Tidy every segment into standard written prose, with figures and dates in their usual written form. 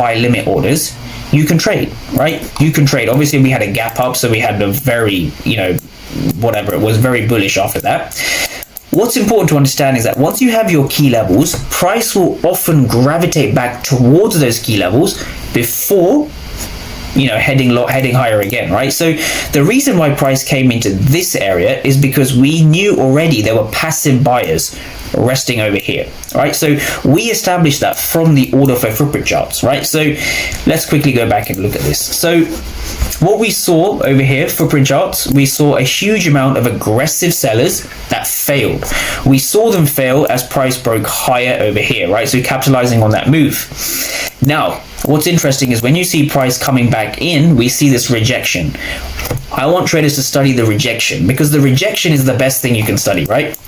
buy limit orders, you can trade, right? You can trade. Obviously, we had a gap up, so we had a very, whatever, it was very bullish after that. What's important to understand is that once you have your key levels, price will often gravitate back towards those key levels before heading higher again, right? So the reason why price came into this area is because we knew already there were passive buyers resting over here, right? So we established that from the order flow footprint charts, right? So let's quickly go back and look at this. So what we saw over here, footprint charts, we saw a huge amount of aggressive sellers that failed. We saw them fail as price broke higher over here, right? So capitalizing on that move. Now, what's interesting is when you see price coming back in, we see this rejection. I want traders to study the rejection because the rejection is the best thing you can study, right?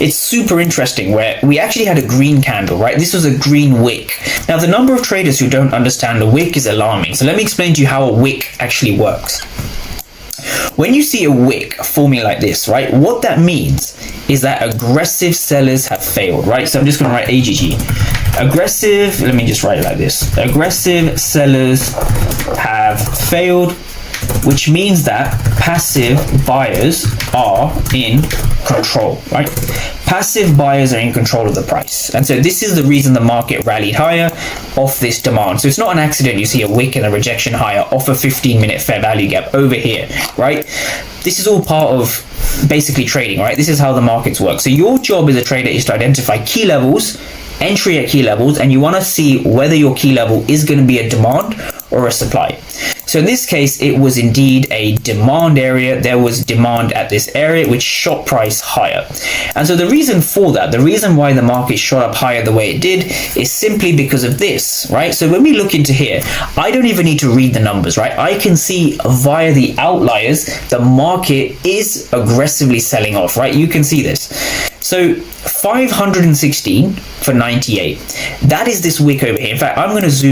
It's super interesting where we actually had a green candle, right? This was a green wick. Now, the number of traders who don't understand the wick is alarming. So let me explain to you how a wick actually works. When you see a wick forming like this, right, what that means is that aggressive sellers have failed, right? So I'm just going to write AGG. Aggressive, let me just write it like this. Aggressive sellers have failed, which means that passive buyers are in control, right? Passive buyers are in control of the price. And so this is the reason the market rallied higher off this demand. So it's not an accident you see a wick and a rejection higher off a 15-minute fair value gap over here, right? This is all part of basically trading, right? This is how the markets work. So your job as a trader is to identify key levels, entry at key levels, and you want to see whether your key level is going to be a demand or a supply. So in this case, it was indeed a demand area. There was demand at this area, which shot price higher. And so the reason for that, the reason why the market shot up higher the way it did is simply because of this, right? So when we look into here, I don't even need to read the numbers, right? I can see via the outliers, the market is aggressively selling off, right? You can see this. So 516 for 98. That is this wick over here. In fact, I'm going to zoom